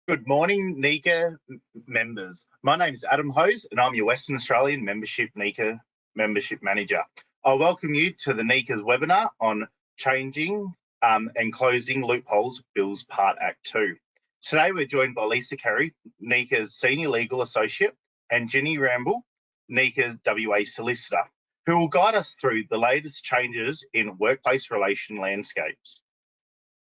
Good morning, NECA members. My name is Adam Hose and I'm your Western Australian NECA Membership Manager. I welcome you to the NECA's webinar on Changing and Closing Loopholes Bills Part Act 2. Today we're joined by Lisa Carey, NECA's Senior Legal Associate, and Jenny Ramble, NECA's WA Solicitor, who will guide us through the latest changes in workplace relation landscapes.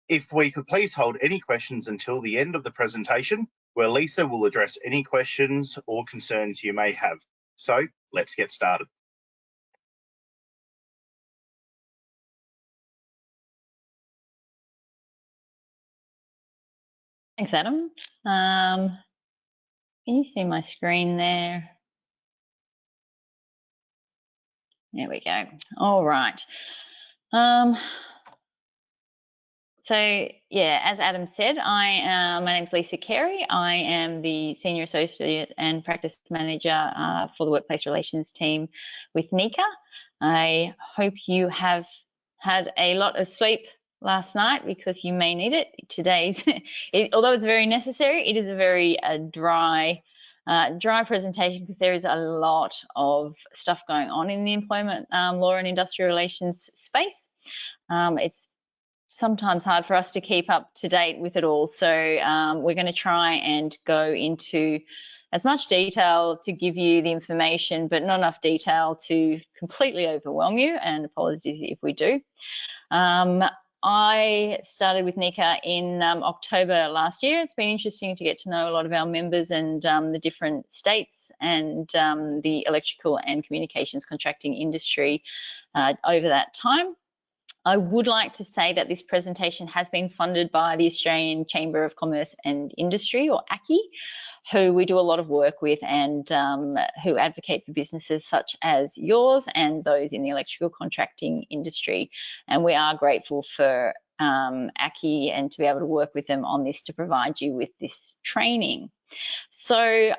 If we could please hold any questions until the end of the presentation, where Lisa will address any questions or concerns you may have. So let's get started. Thanks, Adam. Can you see my screen there? There we go. All right. So yeah, as Adam said, my name's Lisa Carey. I am the Senior Associate and Practice Manager for the Workplace Relations team with NECA. I hope you have had a lot of sleep last night because you may need it. Although it's very necessary, it is a very dry presentation because there is a lot of stuff going on in the employment law and industrial relations space. It's sometimes hard for us to keep up to date with it all. So we're going to try and go into as much detail to give you the information, but not enough detail to completely overwhelm you, and apologies if we do. I started with NECA in October last year. It's been interesting to get to know a lot of our members and the different states and the electrical and communications contracting industry over that time. I would like to say that this presentation has been funded by the Australian Chamber of Commerce and Industry, or ACCI, who we do a lot of work with and who advocate for businesses such as yours and those in the electrical contracting industry. And we are grateful for ACCI and to be able to work with them on this to provide you with this training. So I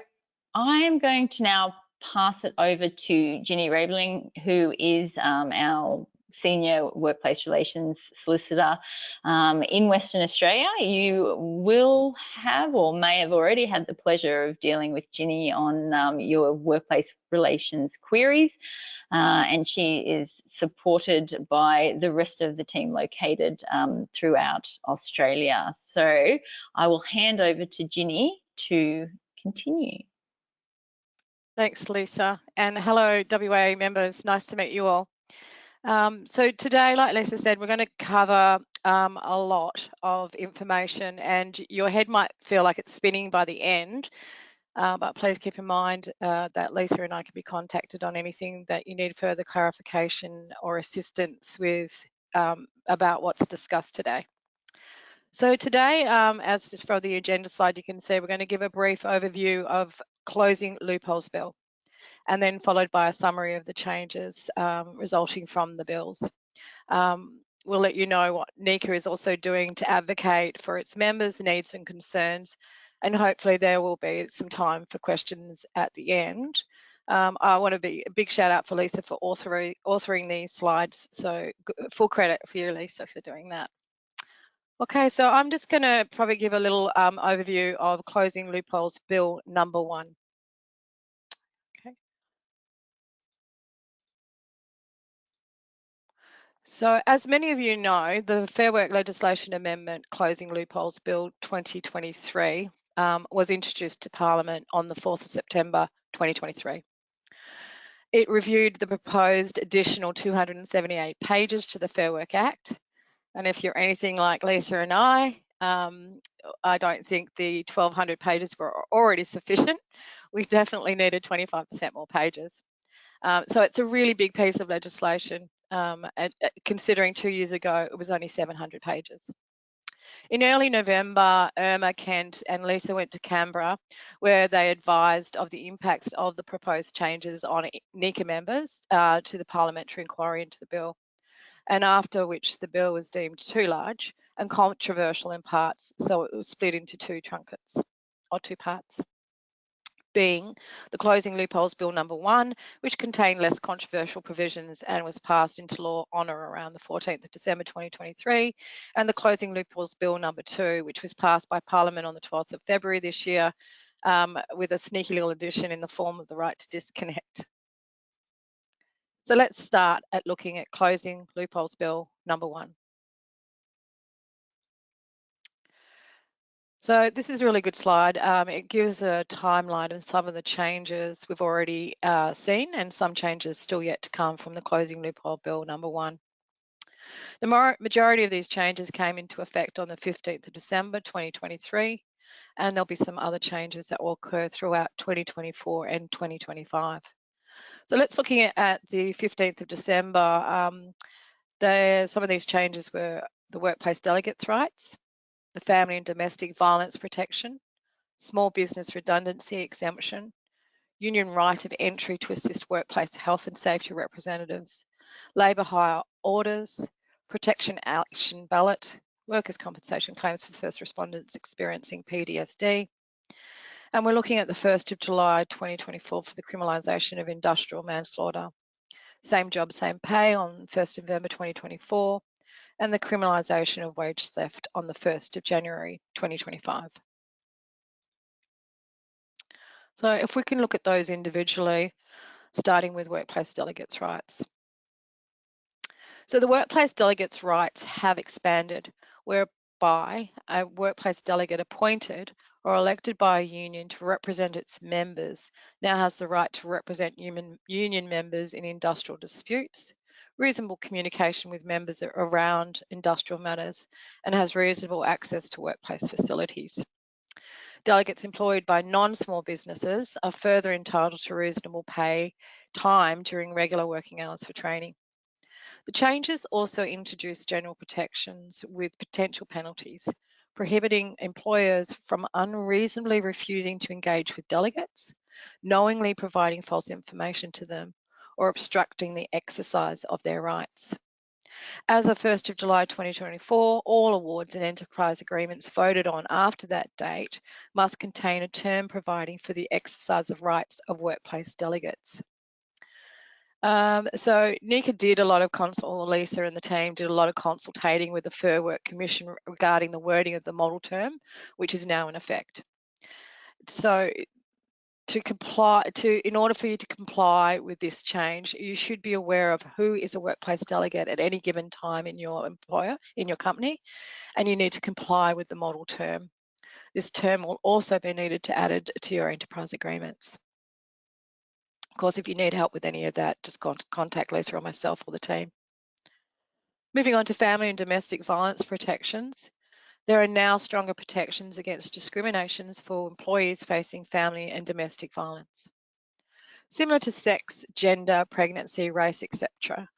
am going to now pass it over to Jenny Rabling, who is our Senior Workplace Relations Solicitor in Western Australia. You will have or may have already had the pleasure of dealing with Ginny on your workplace relations queries, and she is supported by the rest of the team located throughout Australia. So I will hand over to Ginny to continue. Thanks, Lisa, and hello WA members, nice to meet you all. So today, like Lisa said, we're going to cover a lot of information, and your head might feel like it's spinning by the end, but please keep in mind that Lisa and I can be contacted on anything that you need further clarification or assistance with about what's discussed today. So today, as for the agenda slide, you can see we're going to give a brief overview of Closing Loopholes Bill, and then followed by a summary of the changes resulting from the bills. We'll let you know what NECA is also doing to advocate for its members' needs and concerns, and hopefully there will be some time for questions at the end. I want to be a big shout out for Lisa for authoring these slides, so full credit for you, Lisa, for doing that. Okay, so I'm just going to probably give a little overview of Closing Loopholes Bill number 1. So as many of you know, the Fair Work Legislation Amendment Closing Loopholes Bill 2023 was introduced to Parliament on the 4th of September 2023. It reviewed the proposed additional 278 pages to the Fair Work Act. And if you're anything like Lisa and I don't think the 1,200 pages were already sufficient. We definitely needed 25% more pages. So it's a really big piece of legislation. Considering 2 years ago, it was only 700 pages. In early November, Irma, Kent and Lisa went to Canberra, where they advised of the impacts of the proposed changes on NECA members to the parliamentary inquiry into the bill, and after which the bill was deemed too large and controversial in parts, so it was split into two parts. being the Closing Loopholes Bill number 1, which contained less controversial provisions and was passed into law on or around the 14th of December 2023, and the Closing Loopholes Bill number 2, which was passed by Parliament on the 12th of February this year, with a sneaky little addition in the form of the right to disconnect. So let's start at looking at Closing Loopholes Bill number 1. So this is a really good slide. It gives a timeline of some of the changes we've already seen and some changes still yet to come from the Closing Loophole Bill number 1. The majority of these changes came into effect on the 15th of December 2023, and there'll be some other changes that will occur throughout 2024 and 2025. So let's looking at the 15th of December. Some of these changes were the workplace delegates' rights, the family and domestic violence protection, small business redundancy exemption, union right of entry to assist workplace health and safety representatives, labour hire orders, protection action ballot, workers' compensation claims for first responders experiencing PTSD. And we're looking at the 1st of July 2024 for the criminalisation of industrial manslaughter. Same job, same pay on 1st of November 2024, and the criminalisation of wage theft on the 1st of January 2025. So if we can look at those individually, starting with workplace delegates' rights. So the workplace delegates' rights have expanded, whereby a workplace delegate appointed or elected by a union to represent its members now has the right to represent union members in industrial disputes, reasonable communication with members around industrial matters, and has reasonable access to workplace facilities. Delegates employed by non-small businesses are further entitled to reasonable pay time during regular working hours for training. The changes also introduce general protections with potential penalties, prohibiting employers from unreasonably refusing to engage with delegates, knowingly providing false information to them, or obstructing the exercise of their rights. As of 1st of July 2024, all awards and enterprise agreements voted on after that date must contain a term providing for the exercise of rights of workplace delegates. So NICA did a lot of Lisa and the team did a lot of consultating with the Fair Work Commission regarding the wording of the model term, which is now in effect. So in order for you to comply with this change, you should be aware of who is a workplace delegate at any given time in your employer, in your company, and you need to comply with the model term. This term will also be needed to add it to your enterprise agreements. Of course, if you need help with any of that, just contact Lisa or myself or the team. Moving on to family and domestic violence protections. There are now stronger protections against discriminations for employees facing family and domestic violence. Similar to sex, gender, pregnancy, race, etc.,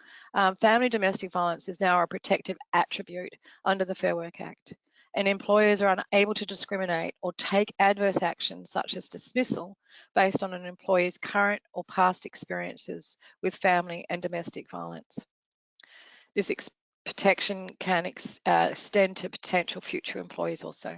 family domestic violence is now a protective attribute under the Fair Work Act, and employers are unable to discriminate or take adverse action such as dismissal based on an employee's current or past experiences with family and domestic violence. This protection can extend to potential future employees also.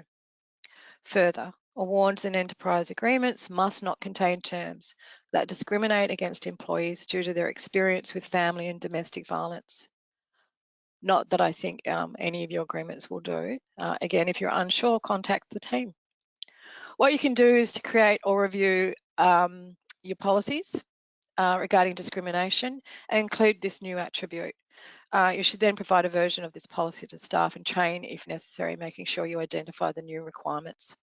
Further, awards and enterprise agreements must not contain terms that discriminate against employees due to their experience with family and domestic violence. Not that I think any of your agreements will do. Again, if you're unsure, contact the team. What you can do is to create or review your policies regarding discrimination and include this new attribute. You should then provide a version of this policy to staff and train if necessary, making sure you identify the new requirements.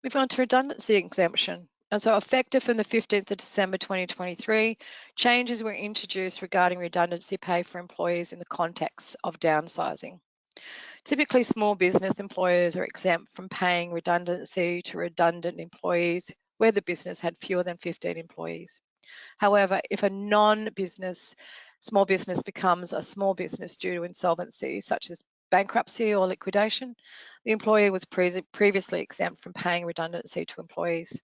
Moving on to redundancy exemption. And so effective from the 15th of December 2023, changes were introduced regarding redundancy pay for employees in the context of downsizing. Typically, small business employers are exempt from paying redundancy to redundant employees where the business had fewer than 15 employees. However, if a small business becomes a small business due to insolvency, such as bankruptcy or liquidation, the employer was previously exempt from paying redundancy to employees.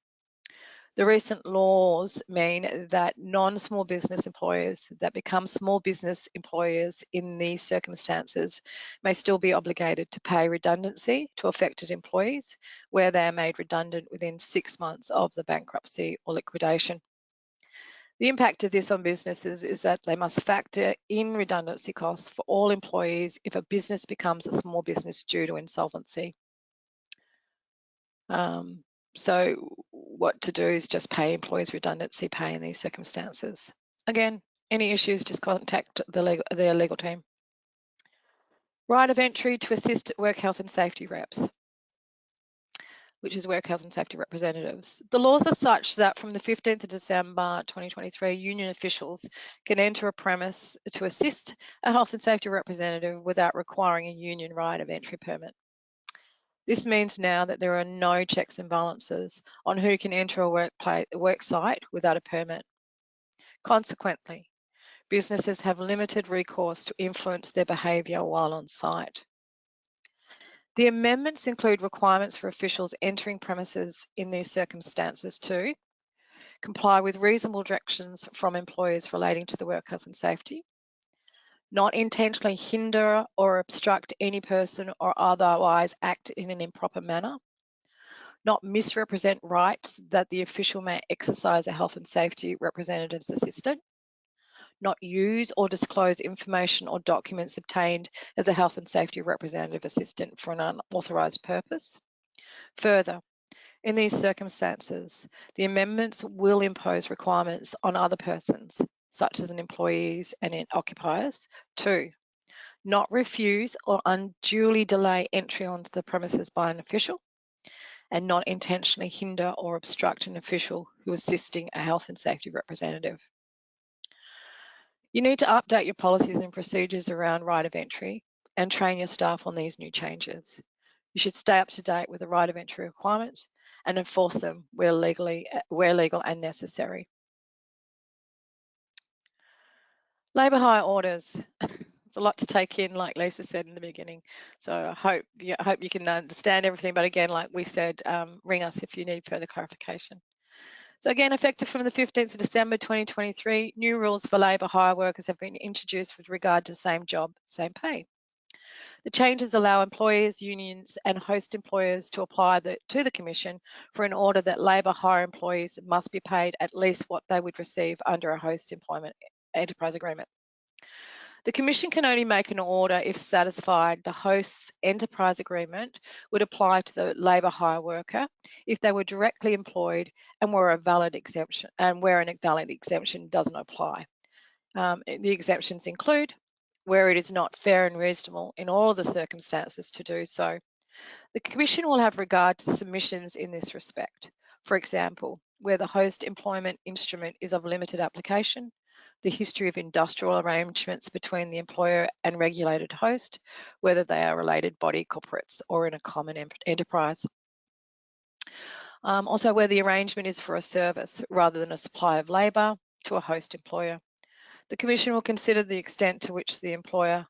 The recent laws mean that non-small business employers that become small business employers in these circumstances may still be obligated to pay redundancy to affected employees where they are made redundant within 6 months of the bankruptcy or liquidation. The impact of this on businesses is that they must factor in redundancy costs for all employees if a business becomes a small business due to insolvency. So what to do is just pay employees redundancy pay in these circumstances. Again, any issues, just contact their legal team. Right of entry to assist work health and safety reps, which is work health and safety representatives. The laws are such that from the 15th of December 2023, union officials can enter a premise to assist a health and safety representative without requiring a union right of entry permit. This means now that there are no checks and balances on who can enter a work site without a permit. Consequently, businesses have limited recourse to influence their behaviour while on site. The amendments include requirements for officials entering premises in these circumstances to comply with reasonable directions from employers relating to the work health and safety, not intentionally hinder or obstruct any person or otherwise act in an improper manner, not misrepresent rights that the official may exercise a health and safety representative's assistant, not use or disclose information or documents obtained as a health and safety representative assistant for an unauthorised purpose. Further, in these circumstances, the amendments will impose requirements on other persons, such as employees and occupiers, to not refuse or unduly delay entry onto the premises by an official, and not intentionally hinder or obstruct an official who is assisting a health and safety representative. You need to update your policies and procedures around right of entry and train your staff on these new changes. You should stay up to date with the right of entry requirements and enforce them where legal and necessary. Labour hire orders. It's a lot to take in, like Lisa said in the beginning. So I hope you can understand everything. But again, like we said, ring us if you need further clarification. So again, effective from the 15th of December 2023, new rules for labour hire workers have been introduced with regard to same job, same pay. The changes allow employers, unions and host employers to apply to the Commission for an order that labour hire employees must be paid at least what they would receive under a host employment enterprise agreement. The Commission can only make an order if satisfied the host's enterprise agreement would apply to the labour hire worker if they were directly employed and were a valid exemption, and where an invalid exemption doesn't apply. The exemptions include where it is not fair and reasonable in all of the circumstances to do so. The Commission will have regard to submissions in this respect. For example, where the host employment instrument is of limited application, the history of industrial arrangements between the employer and regulated host, whether they are related body corporates or in a common enterprise. Also, where the arrangement is for a service rather than a supply of labour to a host employer. The Commission will consider the extent to which the employer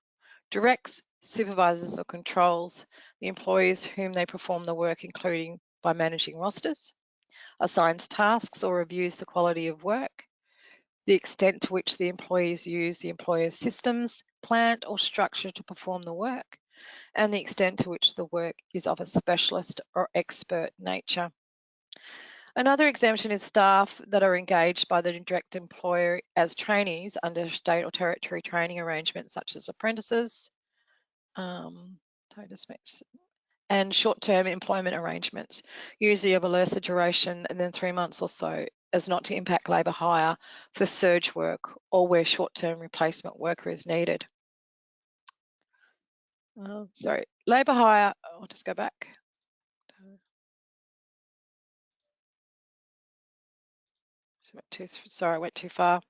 directs, supervises or controls the employees whom they perform the work, including by managing rosters, assigns tasks or reviews the quality of work, the extent to which the employees use the employer's systems, plant or structure to perform the work, and the extent to which the work is of a specialist or expert nature. Another exemption is staff that are engaged by the direct employer as trainees under state or territory training arrangements such as apprentices, and short-term employment arrangements, usually of a lesser duration and then 3 months or so, as not to impact labour hire for surge work or where short-term replacement worker is needed. Labour hire, I'll just go back. I went too far.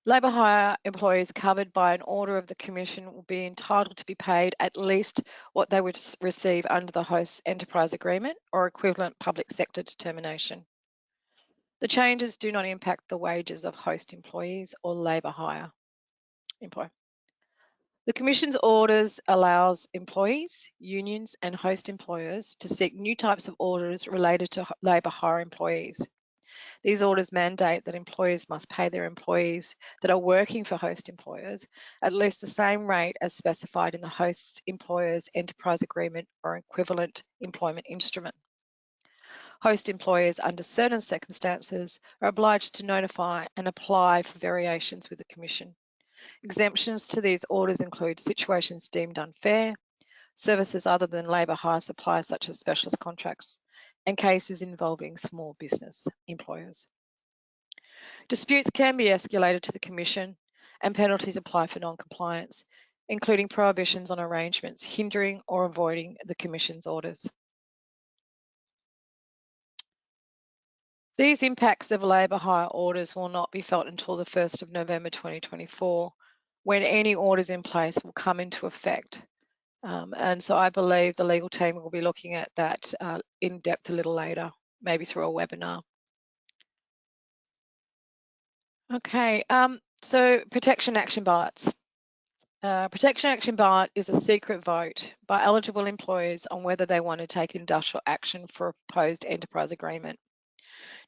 Labour hire employees covered by an order of the Commission will be entitled to be paid at least what they would receive under the host's enterprise agreement or equivalent public sector determination. The changes do not impact the wages of host employees or labour hire employee. The Commission's orders allows employees, unions and host employers to seek new types of orders related to labour hire employees. These orders mandate that employers must pay their employees that are working for host employers at least the same rate as specified in the host employer's enterprise agreement or equivalent employment instrument. Host employers, under certain circumstances, are obliged to notify and apply for variations with the Commission. Exemptions to these orders include situations deemed unfair, services other than labour hire supply such as specialist contracts, and cases involving small business employers. Disputes can be escalated to the Commission and penalties apply for non-compliance, including prohibitions on arrangements hindering or avoiding the Commission's orders. These impacts of labour hire orders will not be felt until the 1st of November 2024, when any orders in place will come into effect. And so I believe the legal team will be looking at that in depth a little later, maybe through a webinar. Okay, so protection action ballots. Protection action ballot is a secret vote by eligible employers on whether they want to take industrial action for a proposed enterprise agreement.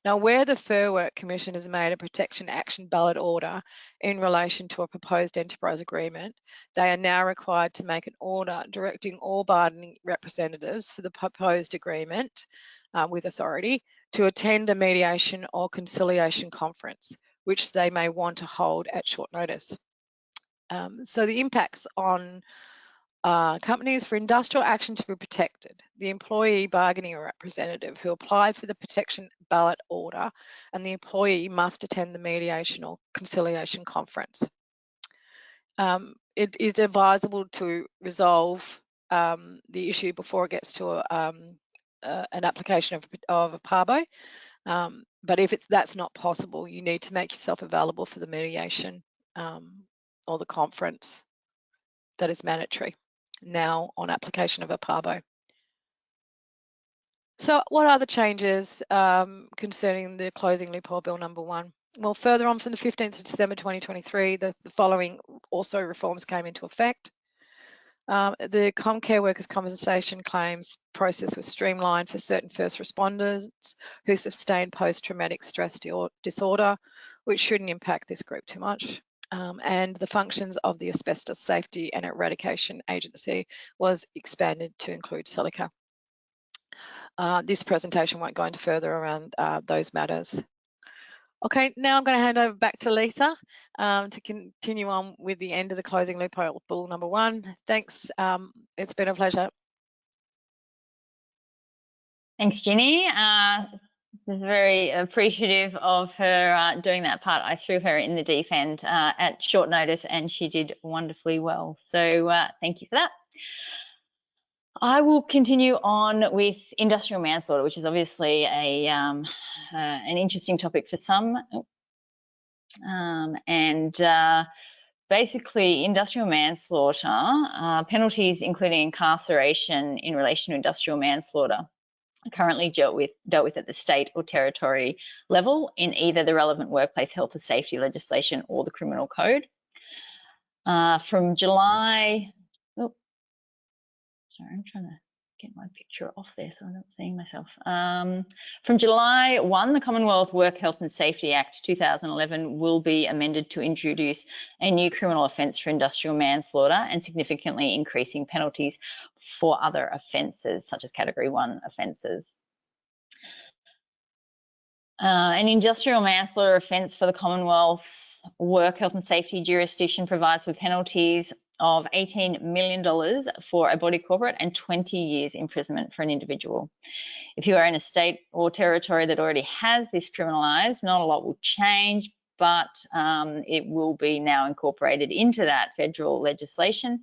Now, where the Fair Work Commission has made a protection action ballot order in relation to a proposed enterprise agreement, they are now required to make an order directing all bargaining representatives for the proposed agreement with authority to attend a mediation or conciliation conference, which they may want to hold at short notice. So the impacts on companies: for industrial action to be protected, the employee bargaining representative who applied for the protection ballot order and the employee must attend the mediation or conciliation conference. It is advisable to resolve the issue before it gets to an application of a PARBO, but if that's not possible, you need to make yourself available for the mediation or the conference that is mandatory now on application of a PARBO. So what are the changes concerning the Closing Loophole Bill number 1? Well, further on from the 15th of December 2023, the following also reforms came into effect. The Comcare workers' compensation claims process was streamlined for certain first responders who sustained post-traumatic stress disorder, which shouldn't impact this group too much. And the functions of the Asbestos Safety and Eradication Agency was expanded to include silica. This presentation won't go into further around those matters. Okay, now I'm going to hand over back to Lisa to continue on with the end of the Closing Loophole Bill number 1. Thanks, it's been a pleasure. Thanks, Ginny. Very appreciative of her doing that part. I threw her in the deep end at short notice and she did wonderfully well. So thank you for that. I will continue on with industrial manslaughter, which is obviously an interesting topic for some. Basically, industrial manslaughter, penalties including incarceration in relation to industrial manslaughter, are currently dealt with at the state or territory level in either the relevant workplace health and safety legislation or the criminal code. From July, sorry, I'm trying to get my picture off there so I'm not seeing myself. From July 1, the Commonwealth Work Health and Safety Act 2011 will be amended to introduce a new criminal offence for industrial manslaughter and significantly increasing penalties for other offences, such as Category 1 offences. An industrial manslaughter offence for the Commonwealth Work Health and Safety jurisdiction provides for penalties of $18 million for a body corporate and 20 years imprisonment for an individual. If you are in a state or territory that already has this criminalised, not a lot will change, but it will be now incorporated into that federal legislation,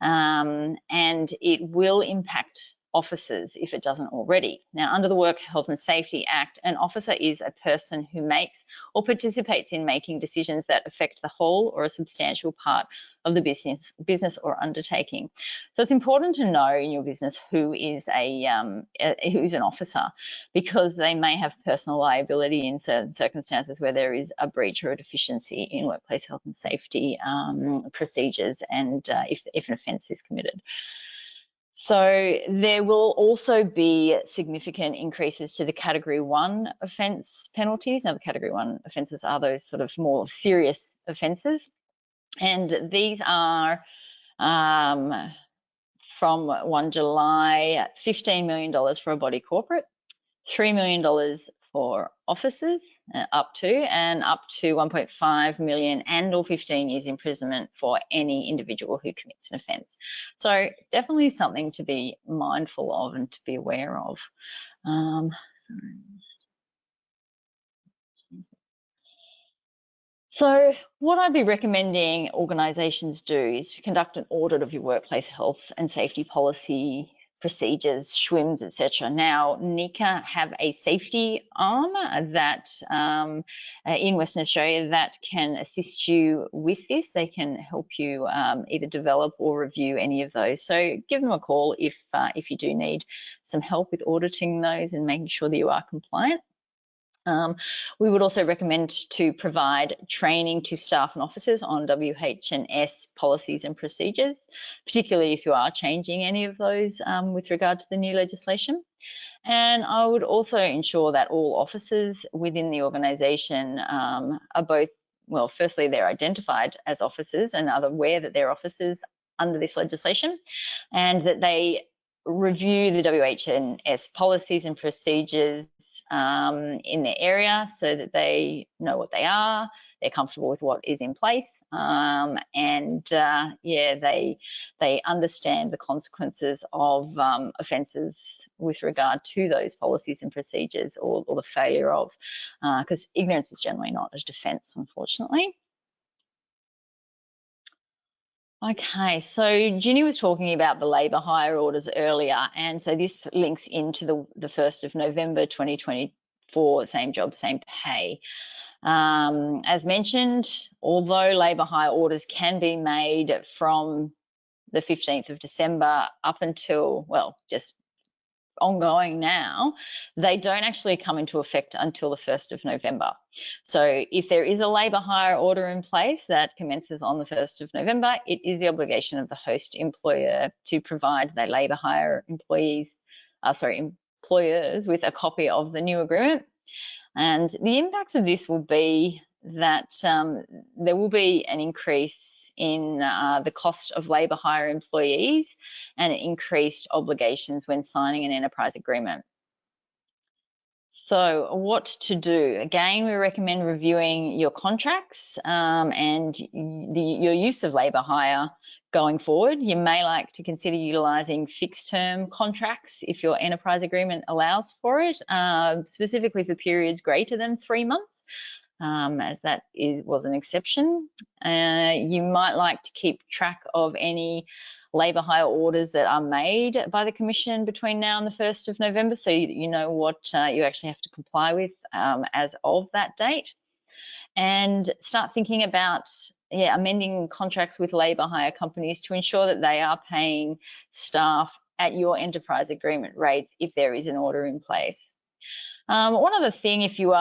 and it will impact officers if it doesn't already. Now, under the Work Health and Safety Act, an officer is a person who makes or participates in making decisions that affect the whole or a substantial part of the business or undertaking. So it's important to know in your business who is who's an officer, because they may have personal liability in certain circumstances where there is a breach or a deficiency in workplace health and safety procedures, and if an offence is committed. So there will also be significant increases to the Category 1 offence penalties. Now, the Category 1 offences are those sort of more serious offences, and these are from 1 July, $15 million for a body corporate, $3 million for officers, up to 1.5 million and or 15 years imprisonment for any individual who commits an offence. So definitely something to be mindful of and to be aware of. So what I'd be recommending organisations do is to conduct an audit of your workplace health and safety policy, procedures, SHWIMs, etc. Now, NECA have a safety arm that in Western Australia that can assist you with this. They can help you either develop or review any of those. So give them a call if you do need some help with auditing those and making sure that you are compliant. We would also recommend to provide training to staff and officers on WH&S policies and procedures, particularly if you are changing any of those with regard to the new legislation. And I would also ensure that all officers within the organisation are both, well, firstly, they're identified as officers and are aware that they're officers under this legislation, and that they review the WH&S policies and procedures in their area so that they know what they are, they're comfortable with what is in place, and they understand the consequences of offences with regard to those policies and procedures, or the failure of, because ignorance is generally not a defence, unfortunately. Okay, so Ginny was talking about the labour hire orders earlier, and so this links into the 1st of November 2024, same job, same pay. As mentioned, although labour hire orders can be made from the 15th of December up until, well, just ongoing now, they don't actually come into effect until the 1st of November. So if there is a labour hire order in place that commences on the 1st of November, it is the obligation of the host employer to provide their labour hire employers with a copy of the new agreement. And the impacts of this will be that there will be an increase in the cost of labour hire employees and increased obligations when signing an enterprise agreement. So what to do? Again, we recommend reviewing your contracts and your use of labour hire going forward. You may like to consider utilising fixed term contracts if your enterprise agreement allows for it, specifically for periods greater than 3 months. As that was an exception. You might like to keep track of any labour hire orders that are made by the Commission between now and the 1st of November, so you know what you actually have to comply with as of that date. And start thinking about amending contracts with labour hire companies to ensure that they are paying staff at your enterprise agreement rates if there is an order in place. One other thing, if you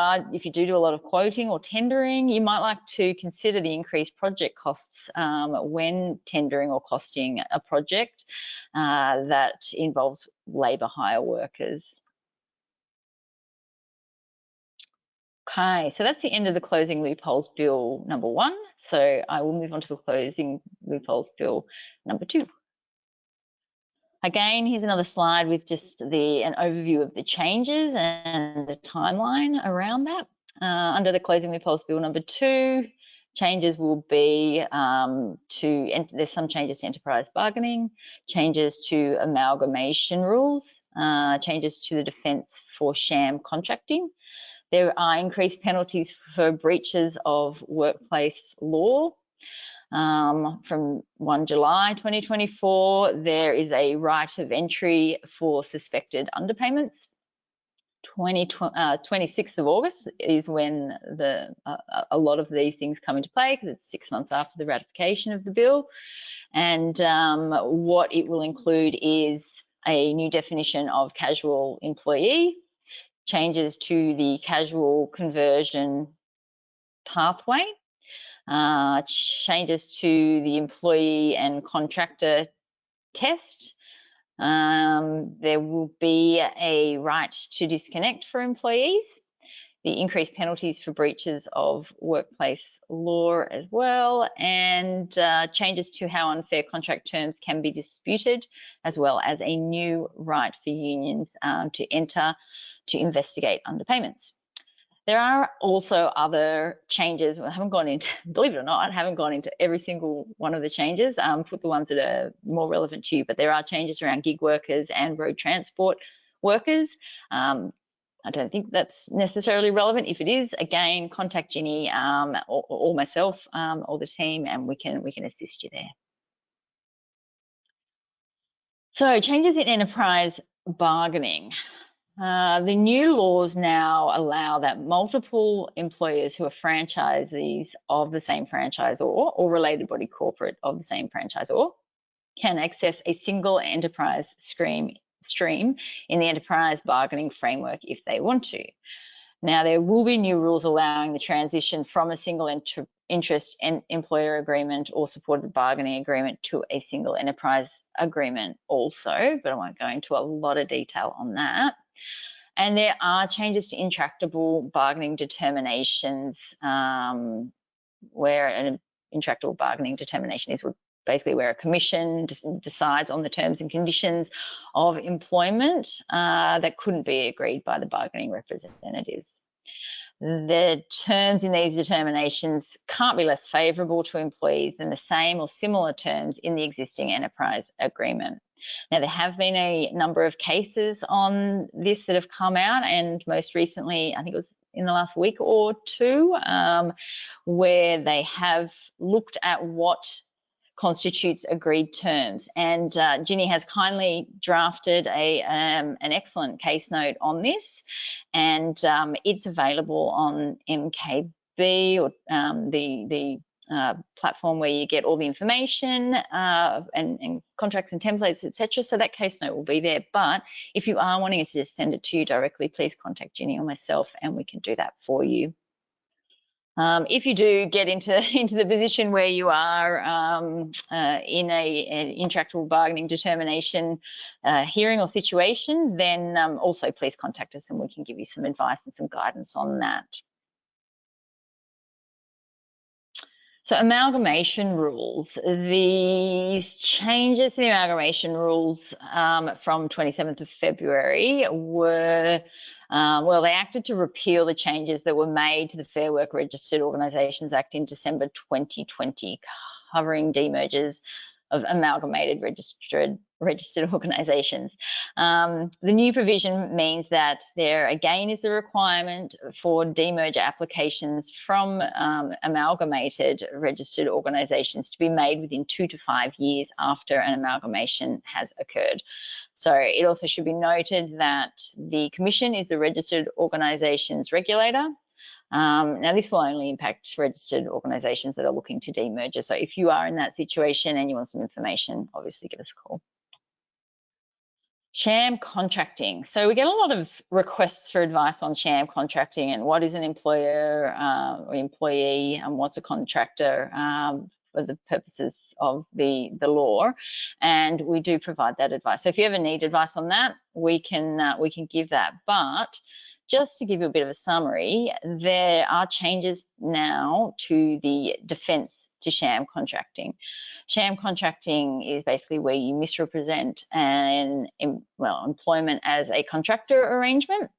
do a lot of quoting or tendering, you might like to consider the increased project costs when tendering or costing a project that involves labour hire workers. Okay, so that's the end of the Closing Loopholes Bill number 1. So I will move on to the Closing Loopholes Bill number 2. Again, here's another slide with just an overview of the changes and the timeline around that. Under the Closing Loopholes Bill number 2, changes will be there's some changes to enterprise bargaining, changes to amalgamation rules, changes to the defence for sham contracting. There are increased penalties for breaches of workplace law. From 1 July 2024, there is a right of entry for suspected underpayments. 26th of August is when a lot of these things come into play, because it's 6 months after the ratification of the bill. And what it will include is a new definition of casual employee, changes to the casual conversion pathway, changes to the employee and contractor test. There will be a right to disconnect for employees, the increased penalties for breaches of workplace law as well, and changes to how unfair contract terms can be disputed, as well as a new right for unions to enter to investigate underpayments. There are also other changes. I haven't gone into, believe it or not, I haven't gone into every single one of the changes, put the ones that are more relevant to you, but there are changes around gig workers and road transport workers. I don't think that's necessarily relevant. If it is, again, contact Ginny or myself or the team, and we can assist you there. So changes in enterprise bargaining. The new laws now allow that multiple employers who are franchisees of the same franchisor or related body corporate of the same franchisor can access a single enterprise stream in the enterprise bargaining framework if they want to. Now, there will be new rules allowing the transition from a single interest employer agreement or supported bargaining agreement to a single enterprise agreement also, but I won't go into a lot of detail on that. And there are changes to intractable bargaining determinations, where an intractable bargaining determination is basically where a commission decides on the terms and conditions of employment that couldn't be agreed by the bargaining representatives. The terms in these determinations can't be less favourable to employees than the same or similar terms in the existing enterprise agreement. Now, there have been a number of cases on this that have come out, and most recently, I think it was in the last week or two, where they have looked at what constitutes agreed terms. And Ginny has kindly drafted an excellent case note on this, and it's available on MKB, or the platform where you get all the information and contracts and templates, etc. So that case note will be there. But if you are wanting us to just send it to you directly, please contact Ginny or myself, and we can do that for you. If you do get into the position where you are in an intractable bargaining determination hearing or situation, then also please contact us and we can give you some advice and some guidance on that. So amalgamation rules. These changes to the amalgamation rules from 27th of February were, well, they acted to repeal the changes that were made to the Fair Work Registered Organisations Act in December 2020, covering demergers of amalgamated registered organisations. The new provision means that there again is the requirement for demerger applications from amalgamated registered organisations to be made within 2 to 5 years after an amalgamation has occurred. So it also should be noted that the Commission is the registered organisations regulator. Now, this will only impact registered organisations that are looking to demerger. So if you are in that situation and you want some information, obviously give us a call. Sham contracting. So we get a lot of requests for advice on sham contracting and what is an employer or employee and what's a contractor for the purposes of the law, and we do provide that advice. So if you ever need advice on that, we can give that. But just to give you a bit of a summary, there are changes now to the defence to sham contracting. Sham contracting is basically where you misrepresent employment as a contractor arrangement.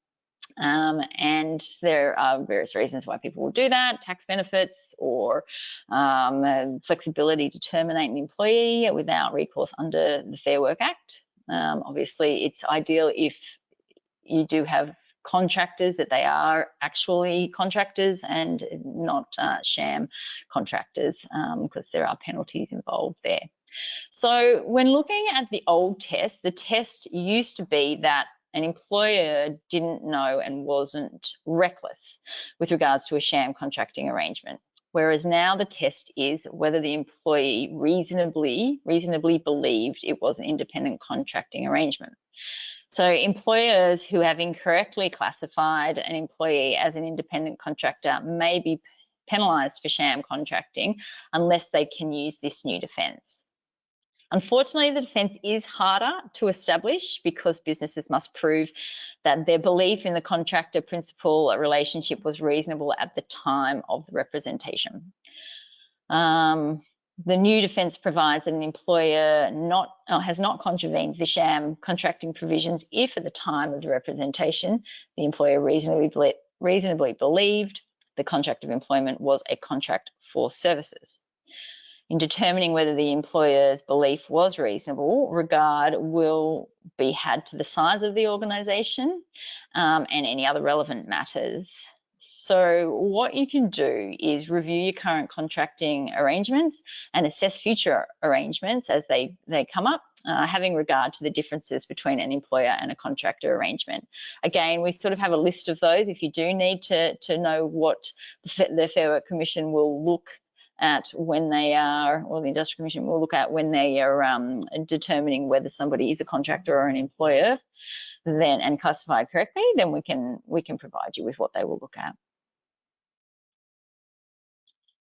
And there are various reasons why people will do that: tax benefits or flexibility to terminate an employee without recourse under the Fair Work Act. Obviously, it's ideal if you do have contractors, that they are actually contractors and not sham contractors, because there are penalties involved there. So when looking at the old test, the test used to be that an employer didn't know and wasn't reckless with regards to a sham contracting arrangement. Whereas now the test is whether the employee reasonably believed it was an independent contracting arrangement. So employers who have incorrectly classified an employee as an independent contractor may be penalised for sham contracting unless they can use this new defence. Unfortunately, the defence is harder to establish because businesses must prove that their belief in the contractor-principal relationship was reasonable at the time of the representation. The new defence provides that an employer has not contravened the sham contracting provisions if at the time of the representation the employer reasonably believed the contract of employment was a contract for services. In determining whether the employer's belief was reasonable, regard will be had to the size of the organisation and any other relevant matters. So what you can do is review your current contracting arrangements and assess future arrangements as they come up, having regard to the differences between an employer and a contractor arrangement. Again, we sort of have a list of those if you do need to know what the Fair Work Commission will look at when they are, or the Industrial Commission will look at when they are determining whether somebody is a contractor or an employer, then and classified correctly, then we can provide you with what they will look at.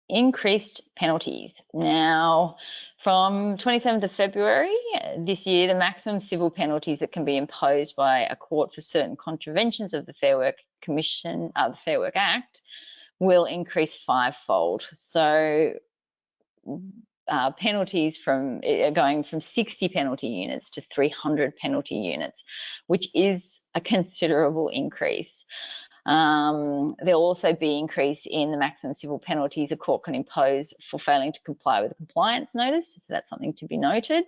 Increased penalties. Now, from 27th of February this year, the maximum civil penalties that can be imposed by a court for certain contraventions of the Fair Work Commission, the Fair Work Act, will increase fivefold. So penalties going from 60 penalty units to 300 penalty units, which is a considerable increase. There'll also be increase in the maximum civil penalties a court can impose for failing to comply with a compliance notice. So that's something to be noted.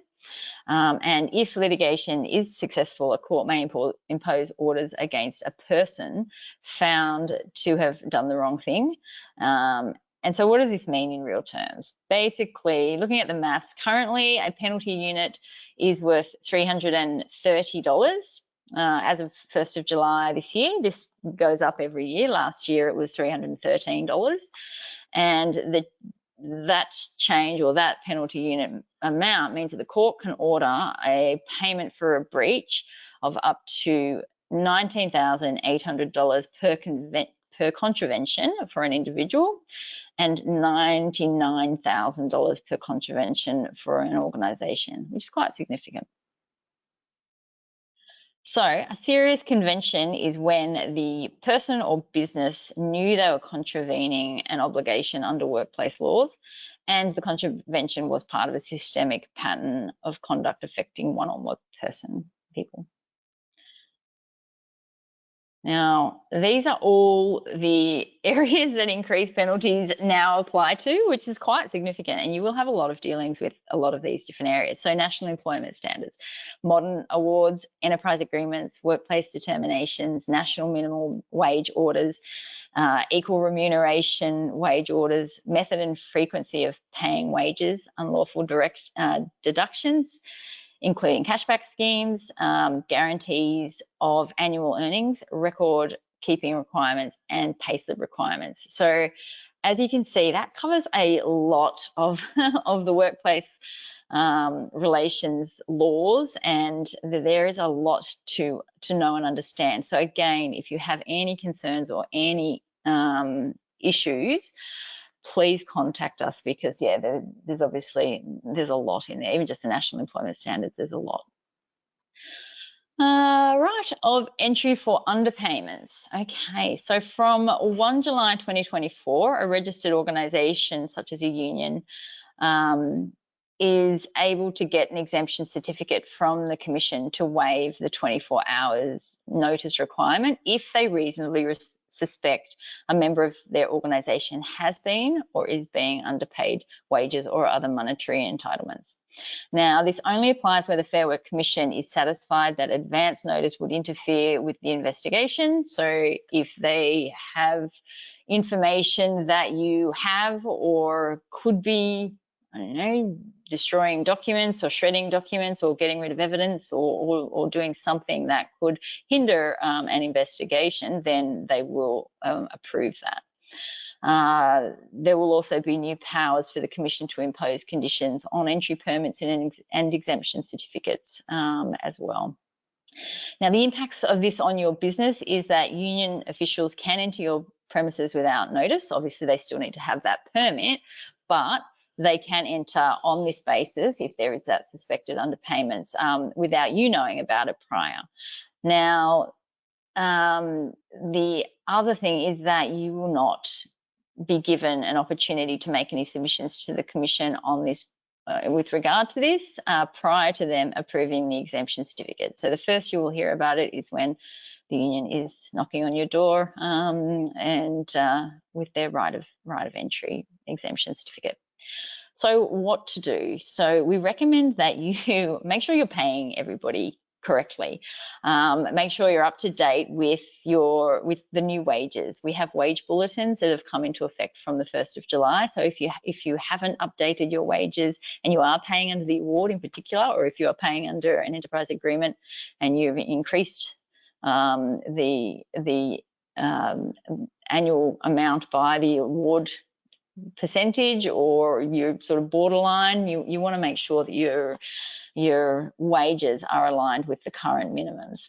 And if litigation is successful, a court may impose orders against a person found to have done the wrong thing. And so what does this mean in real terms? Basically, looking at the maths, currently a penalty unit is worth $330. As of 1st of July this year, this goes up every year. Last year it was $313. And that change or that penalty unit amount means that the court can order a payment for a breach of up to $19,800 per contravention for an individual and $99,000 per contravention for an organisation, which is quite significant. So a serious convention is when the person or business knew they were contravening an obligation under workplace laws and the contravention was part of a systemic pattern of conduct affecting one or more people. Now, these are all the areas that increased penalties now apply to, which is quite significant, and you will have a lot of dealings with a lot of these different areas. So national employment standards, modern awards, enterprise agreements, workplace determinations, national minimum wage orders, equal remuneration wage orders, method and frequency of paying wages, unlawful direct deductions, including cashback schemes, guarantees of annual earnings, record keeping requirements, and payslip requirements. So as you can see, that covers a lot of, of the workplace relations laws, and there is a lot to know and understand. So again, if you have any concerns or any issues, please contact us because, yeah, there's a lot in there. Even just the national employment standards, there's a lot. Right, of entry for underpayments. Okay, so from 1 July 2024, a registered organisation such as a union is able to get an exemption certificate from the Commission to waive the 24 hours notice requirement if they reasonably suspect a member of their organisation has been or is being underpaid wages or other monetary entitlements. Now, this only applies where the Fair Work Commission is satisfied that advance notice would interfere with the investigation. So if they have information that you have or could be, I don't know, destroying documents or shredding documents or getting rid of evidence or doing something that could hinder an investigation, then they will approve that. There will also be new powers for the Commission to impose conditions on entry permits and exemption certificates as well. Now, the impacts of this on your business is that union officials can enter your premises without notice. Obviously, they still need to have that permit, but they can enter on this basis if there is that suspected underpayments without you knowing about it prior. Now, the other thing is that you will not be given an opportunity to make any submissions to the Commission on this with regard to this prior to them approving the exemption certificate. So the first you will hear about it is when the union is knocking on your door and with their right of entry exemption certificate. So what to do? So we recommend that you make sure you're paying everybody correctly. Make sure you're up to date with the new wages. We have wage bulletins that have come into effect from the 1st of July. So if you haven't updated your wages and you are paying under the award in particular, or if you are paying under an enterprise agreement and you've increased the annual amount by the award percentage, or you're sort of borderline, you want to make sure that your wages are aligned with the current minimums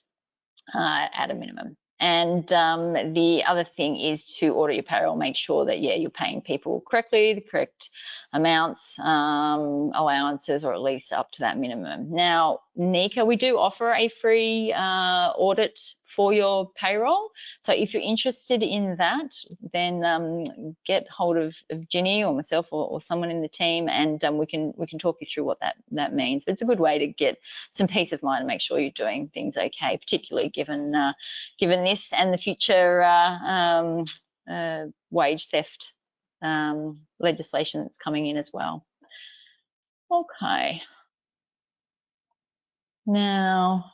at a minimum. And the other thing is to audit your payroll, make sure that, yeah, you're paying people correctly, the correct amounts, allowances, or at least up to that minimum. Now, NECA, we do offer a free audit for your payroll. So if you're interested in that, then get hold of Ginny or myself or someone in the team, and we can talk you through what that means. But it's a good way to get some peace of mind and make sure you're doing things okay, particularly given this and the future wage theft legislation that's coming in as well. Okay. Now,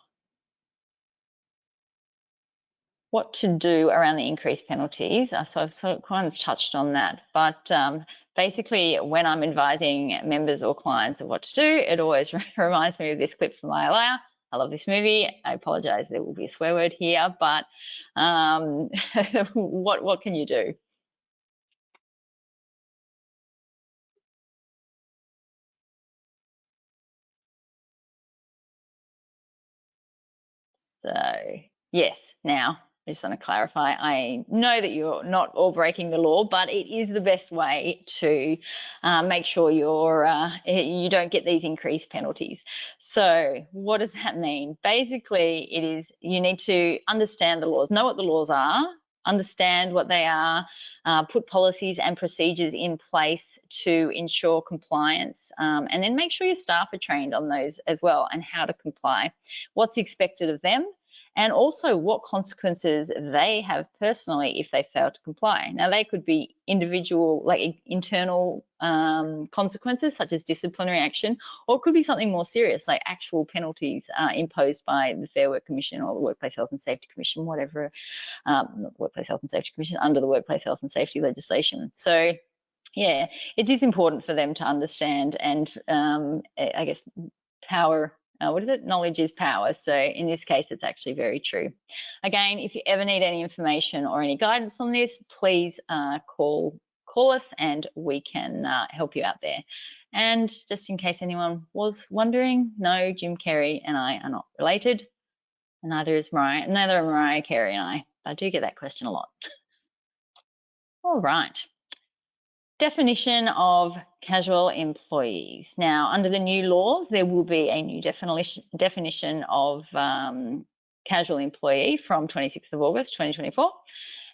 what to do around the increased penalties? So I've sort of kind of touched on that, but basically when I'm advising members or clients of what to do, it always reminds me of this clip from Liar Liar. I love this movie. I apologise, there will be a swear word here, but what can you do? So yes, now I just want to clarify, I know that you're not all breaking the law, but it is the best way to make sure you don't get these increased penalties. So what does that mean? Basically, it is you need to understand the laws, know what the laws are, understand what they are, put policies and procedures in place to ensure compliance, and then make sure your staff are trained on those as well and how to comply, what's expected of them, and also what consequences they have personally if they fail to comply. Now, they could be individual, like internal consequences, such as disciplinary action, or it could be something more serious, like actual penalties imposed by the Fair Work Commission or the Workplace Health and Safety Commission, whatever, not the Workplace Health and Safety Commission, under the Workplace Health and Safety legislation. So, yeah, it is important for them to understand, and I guess power. What is it? Knowledge is power. So in this case, it's actually very true. Again, if you ever need any information or any guidance on this, please call us and we can help you out there. And just in case anyone was wondering, no, Jim Carrey and I are not related. Neither are Mariah Carey and I. I do get that question a lot. All right. Definition of casual employees. Now, under the new laws, there will be a new definition of casual employee from 26th of August 2024.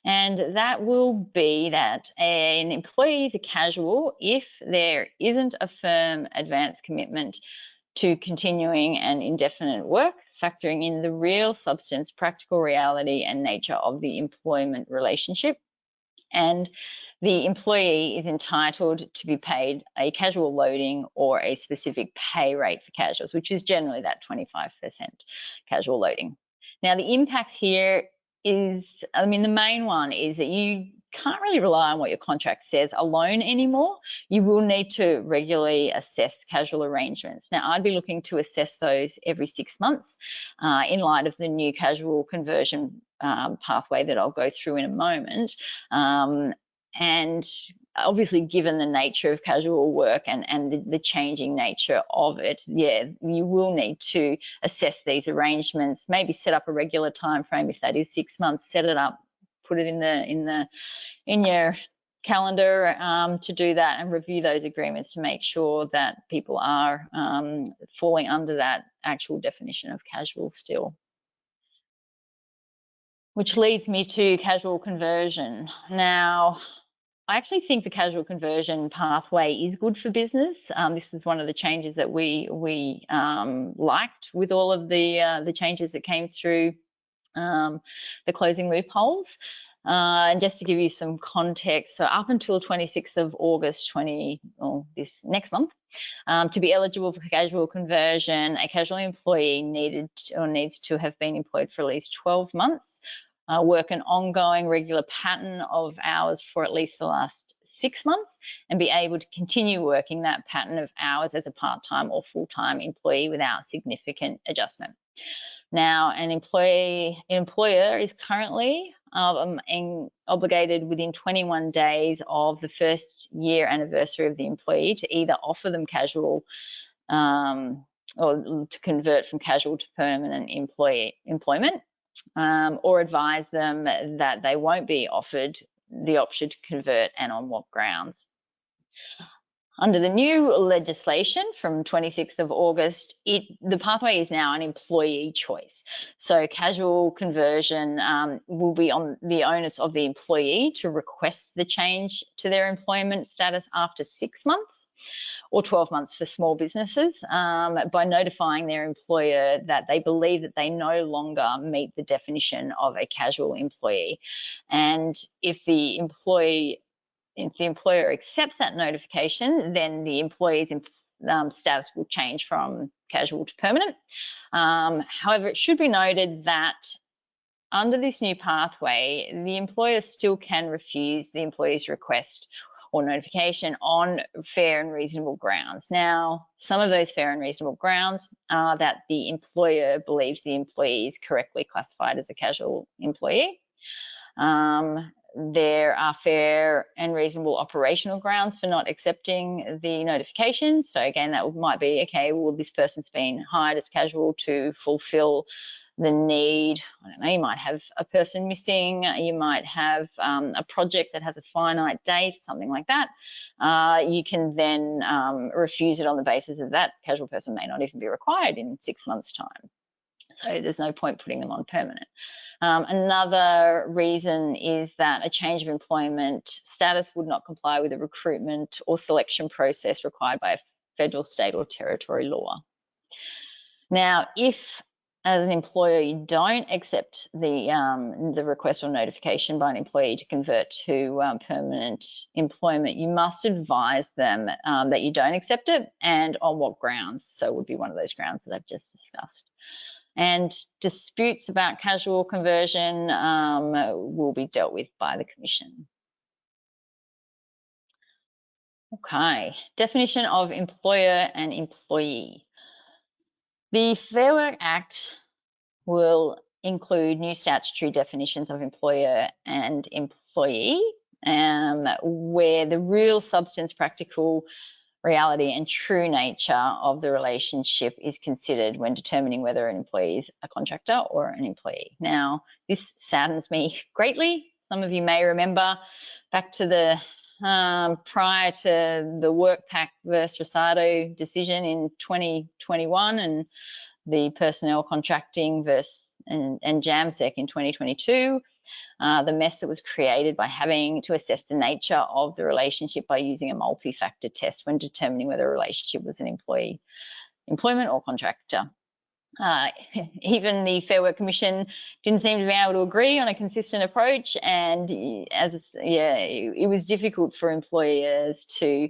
And that will be that an employee is a casual if there isn't a firm advance commitment to continuing and indefinite work, factoring in the real substance, practical reality and nature of the employment relationship. And the employee is entitled to be paid a casual loading or a specific pay rate for casuals, which is generally that 25% casual loading. Now, the impacts here is, the main one is that you can't really rely on what your contract says alone anymore. You will need to regularly assess casual arrangements. Now, I'd be looking to assess those every 6 months in light of the new casual conversion pathway that I'll go through in a moment. And obviously, given the nature of casual work and the changing nature of it, yeah, you will need to assess these arrangements, maybe set up a regular time frame if that is 6 months, set it up, put it in your calendar to do that, and review those agreements to make sure that people are falling under that actual definition of casual still. Which leads me to casual conversion. Now, I actually think the casual conversion pathway is good for business. This was one of the changes that we liked with all of the changes that came through the closing loopholes. And just to give you some context, so up until 26th of August this next month, to be eligible for casual conversion, a casual employee needs to have been employed for at least 12 months, work an ongoing regular pattern of hours for at least the last 6 months, and be able to continue working that pattern of hours as a part-time or full-time employee without significant adjustment. Now, an employer is currently obligated within 21 days of the first year anniversary of the employee to either offer them casual or to convert from casual to permanent employment, or advise them that they won't be offered the option to convert and on what grounds. Under the new legislation from 26th of August, the pathway is now an employee choice. So casual conversion will be on the onus of the employee to request the change to their employment status after 6 months, or 12 months for small businesses, by notifying their employer that they believe that they no longer meet the definition of a casual employee. And if the employer accepts that notification, then the employee's status will change from casual to permanent. However, it should be noted that under this new pathway, the employer still can refuse the employee's request or notification on fair and reasonable grounds. Now, some of those fair and reasonable grounds are that the employer believes the employee is correctly classified as a casual employee. There are fair and reasonable operational grounds for not accepting the notification. So again, that might be, okay, well, this person's been hired as casual to fulfill the need. I don't know, you might have a person missing, you might have a project that has a finite date, something like that. You can then refuse it on the basis of that casual person may not even be required in 6 months' time. So there's no point putting them on permanent. Another reason is that a change of employment status would not comply with the recruitment or selection process required by a federal, state or territory law. Now, if as an employer you don't accept the request or notification by an employee to convert to permanent employment, you must advise them that you don't accept it and on what grounds. So it would be one of those grounds that I've just discussed. And disputes about casual conversion will be dealt with by the Commission. Okay, definition of employer and employee. The Fair Work Act will include new statutory definitions of employer and employee, where the real substance, practical reality and true nature of the relationship is considered when determining whether an employee is a contractor or an employee. Now, this saddens me greatly. Some of you may remember back to the prior to the WorkPac versus Rosado decision in 2021 and the personnel contracting versus and JAMSEC in 2022. the mess that was created by having to assess the nature of the relationship by using a multi-factor test when determining whether a relationship was an employment or contractor. Even the Fair Work Commission didn't seem to be able to agree on a consistent approach, and it was difficult for employers to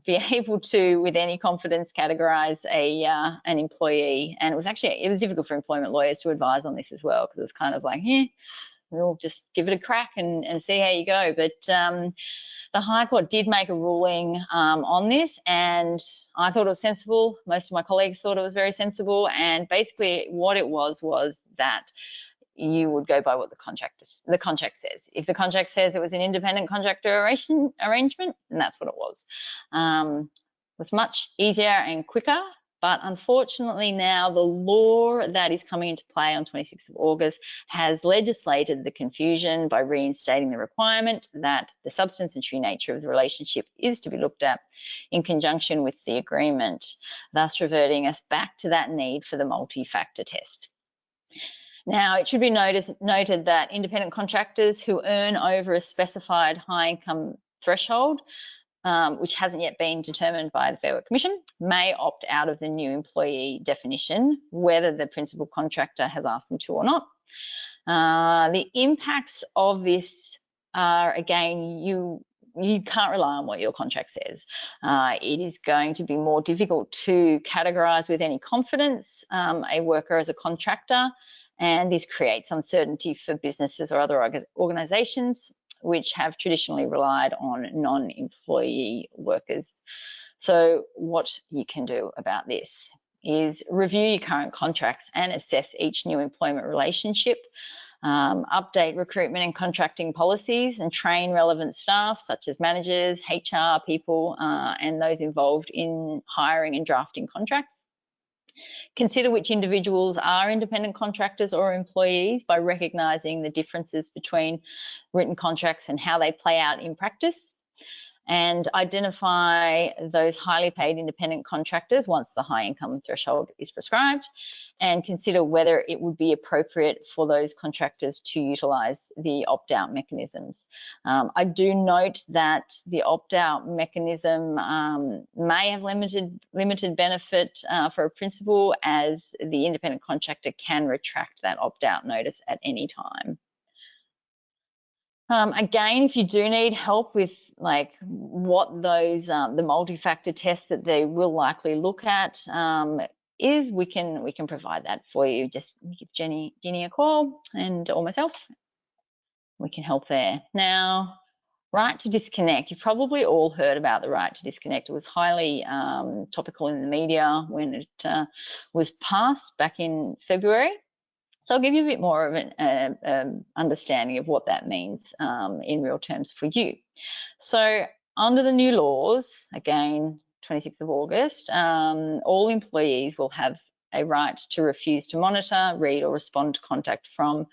be able to, with any confidence, categorise an employee. And it was difficult for employment lawyers to advise on this as well, because it was kind of like, we'll just give it a crack and see how you go. But the High Court did make a ruling on this, and I thought it was sensible. Most of my colleagues thought it was very sensible, and basically what it was that you would go by what the contract says. If the contract says it was an independent contractor arrangement, then that's what it was. It was much easier and quicker, but unfortunately now the law that is coming into play on 26th of August has legislated the confusion by reinstating the requirement that the substance and true nature of the relationship is to be looked at in conjunction with the agreement, thus reverting us back to that need for the multi-factor test. Now, it should be noted that independent contractors who earn over a specified high income threshold, which hasn't yet been determined by the Fair Work Commission, may opt out of the new employee definition, whether the principal contractor has asked them to or not. The impacts of this are, again, you can't rely on what your contract says. It is going to be more difficult to categorise with any confidence a worker as a contractor, and this creates uncertainty for businesses or other organisations which have traditionally relied on non-employee workers. So what you can do about this is review your current contracts and assess each new employment relationship, update recruitment and contracting policies, and train relevant staff such as managers, HR people, and those involved in hiring and drafting contracts. Consider which individuals are independent contractors or employees by recognising the differences between written contracts and how they play out in practice, and identify those highly paid independent contractors once the high income threshold is prescribed, and consider whether it would be appropriate for those contractors to utilise the opt-out mechanisms. I do note that the opt-out mechanism may have limited benefit for a principal, as the independent contractor can retract that opt-out notice at any time. Again, if you do need help with like what those the multi-factor tests that they will likely look at is, we can provide that for you. Just give Jenny a call or myself. We can help there. Now, right to disconnect. You've probably all heard about the right to disconnect. It was highly topical in the media when it was passed back in February. So I'll give you a bit more of an understanding of what that means in real terms for you. So under the new laws, again, 26th of August, all employees will have a right to refuse to monitor, read or respond to contact from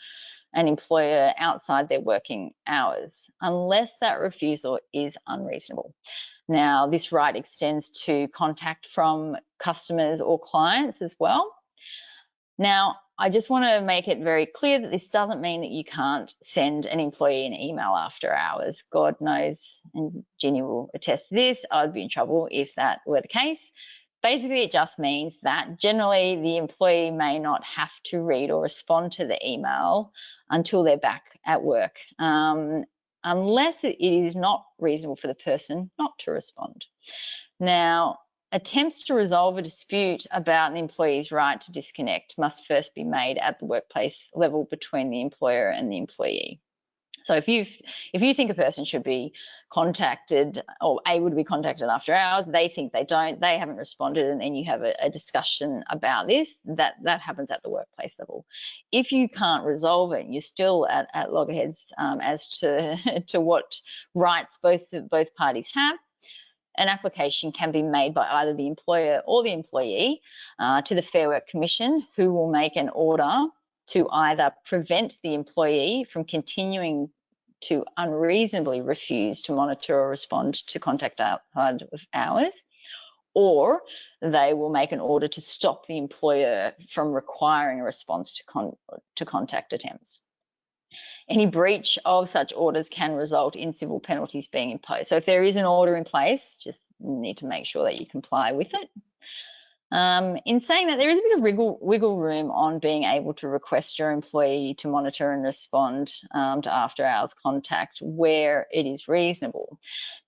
an employer outside their working hours, unless that refusal is unreasonable. Now, this right extends to contact from customers or clients as well. Now, I just want to make it very clear that this doesn't mean that you can't send an employee an email after hours. God knows, and Ginny will attest to this, I'd be in trouble if that were the case. Basically, it just means that generally the employee may not have to read or respond to the email until they're back at work, unless it is not reasonable for the person not to respond. Now, attempts to resolve a dispute about an employee's right to disconnect must first be made at the workplace level between the employer and the employee. So if you think a person should be contacted or able to be contacted after hours, they think they haven't responded, and then you have a discussion about this, that happens at the workplace level. If you can't resolve it, you're still at loggerheads as to what rights both parties have. An application can be made by either the employer or the employee to the Fair Work Commission, who will make an order to either prevent the employee from continuing to unreasonably refuse to monitor or respond to contact outside of hours, or they will make an order to stop the employer from requiring a response to contact attempts. Any breach of such orders can result in civil penalties being imposed. So if there is an order in place, just need to make sure that you comply with it. In saying that, there is a bit of wiggle room on being able to request your employee to monitor and respond to after-hours contact where it is reasonable.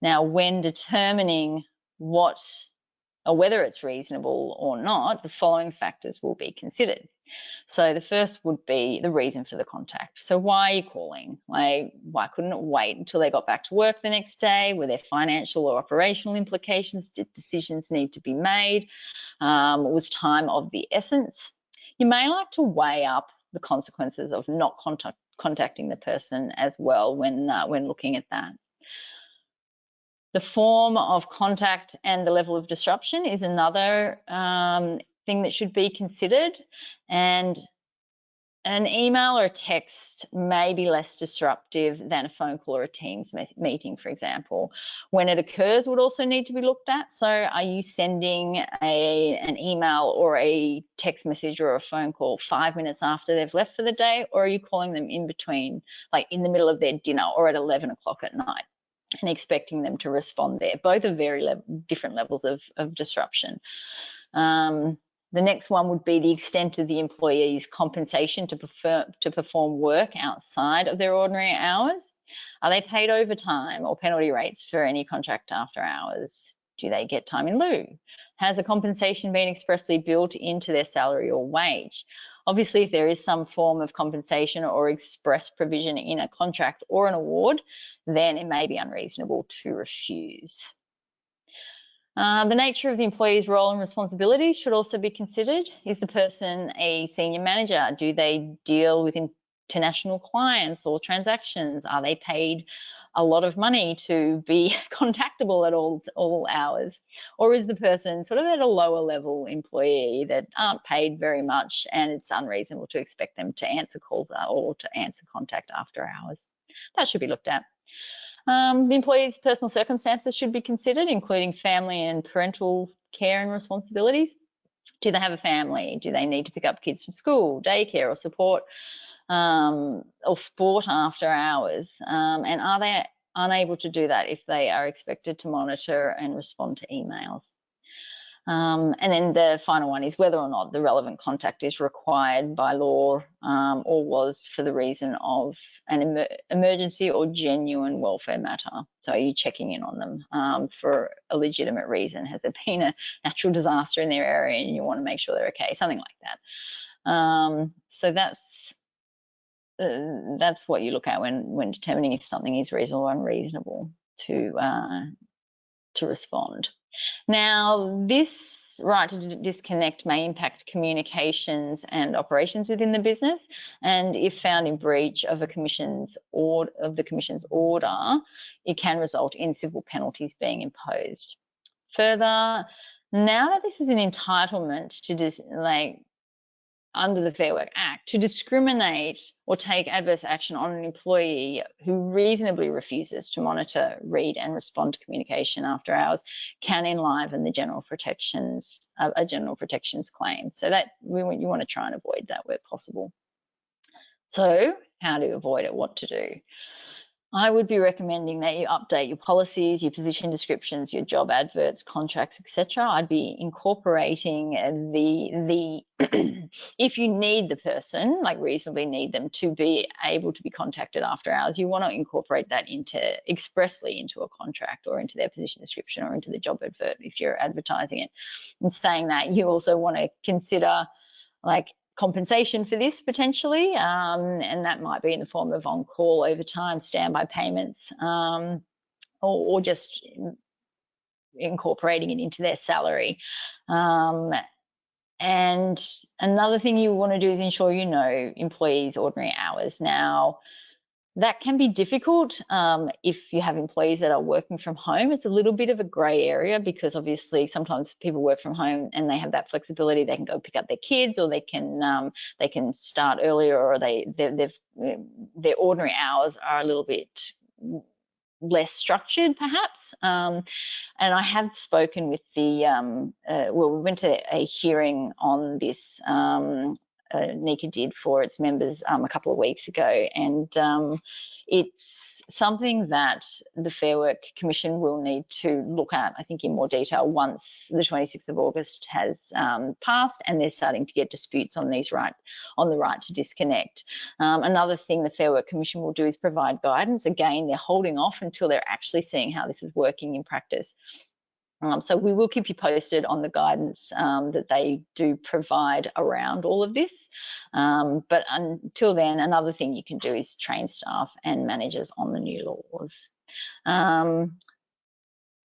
Now, when determining whether it's reasonable or not, the following factors will be considered. So the first would be the reason for the contact. So why are you calling? Like, why couldn't it wait until they got back to work the next day? Were there financial or operational implications? Did decisions need to be made? Was time of the essence? You may like to weigh up the consequences of not contacting the person as well when looking at that. The form of contact and the level of disruption is another thing that should be considered, and an email or a text may be less disruptive than a phone call or a Teams meeting, for example. When it occurs would also need to be looked at. So are you sending an email or a text message or a phone call 5 minutes after they've left for the day, or are you calling them in between, like in the middle of their dinner or at 11 o'clock at night, and expecting them to respond there? Both are very different levels of disruption. The next one would be the extent of the employee's compensation to perform work outside of their ordinary hours. Are they paid overtime or penalty rates for any contract after hours? Do they get time in lieu? Has the compensation been expressly built into their salary or wage? Obviously, if there is some form of compensation or express provision in a contract or an award, then it may be unreasonable to refuse. The nature of the employee's role and responsibilities should also be considered. Is the person a senior manager? Do they deal with international clients or transactions? Are they paid a lot of money to be contactable at all hours? Or is the person sort of at a lower level employee that aren't paid very much, and it's unreasonable to expect them to answer calls or to answer contact after hours? That should be looked at. The employee's personal circumstances should be considered, including family and parental care and responsibilities. Do they have a family? Do they need to pick up kids from school, daycare, or support or sport after hours? And are they unable to do that if they are expected to monitor and respond to emails? And then the final one is whether or not the relevant contact is required by law or was for the reason of an emergency or genuine welfare matter. So are you checking in on them for a legitimate reason? Has there been a natural disaster in their area and you want to make sure they're okay? Something like that. So that's what you look at when determining if something is reasonable or unreasonable to respond. Now, this right to disconnect may impact communications and operations within the business, and if found in breach of the commission's order, it can result in civil penalties being imposed. Further, now that this is an entitlement to under the Fair Work Act, to discriminate or take adverse action on an employee who reasonably refuses to monitor, read and respond to communication after hours can enliven the general protections claim. So that you want to try and avoid that where possible. So how to avoid it, what to do? I would be recommending that you update your policies, your position descriptions, your job adverts, contracts, etc. I'd be incorporating the if you need the person, like reasonably need them to be able to be contacted after hours, you want to incorporate that expressly into a contract or into their position description or into the job advert if you're advertising it. And saying that, you also want to consider like compensation for this potentially, and that might be in the form of on-call, overtime, standby payments, or just incorporating it into their salary. And another thing you want to do is ensure you know employees' ordinary hours. Now, that can be difficult if you have employees that are working from home. It's a little bit of a grey area because obviously sometimes people work from home and they have that flexibility. They can go pick up their kids, or they can start earlier, or their ordinary hours are a little bit less structured perhaps. And I have spoken with we went to a hearing on this NICA did for its members a couple of weeks ago, and it's something that the Fair Work Commission will need to look at, I think, in more detail once the 26th of August has passed and they're starting to get disputes on the right to disconnect. Another thing the Fair Work Commission will do is provide guidance. Again, they're holding off until they're actually seeing how this is working in practice. So we will keep you posted on the guidance that they do provide around all of this. But until then, another thing you can do is train staff and managers on the new laws.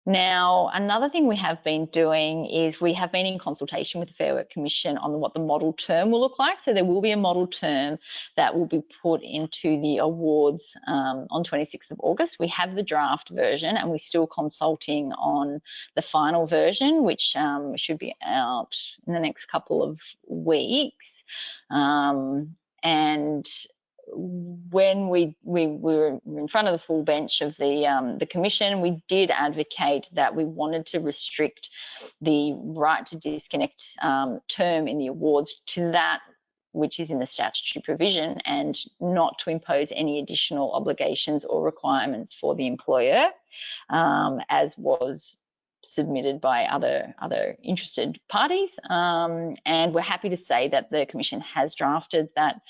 Now, another thing we have been doing is we have been in consultation with the Fair Work Commission on what the model term will look like. So there will be a model term that will be put into the awards on 26th of August. We have the draft version and we're still consulting on the final version, which should be out in the next couple of weeks. And when we were in front of the full bench of the commission, we did advocate that we wanted to restrict the right to disconnect term in the awards to that which is in the statutory provision and not to impose any additional obligations or requirements for the employer, as was submitted by other interested parties. And we're happy to say that the commission has drafted that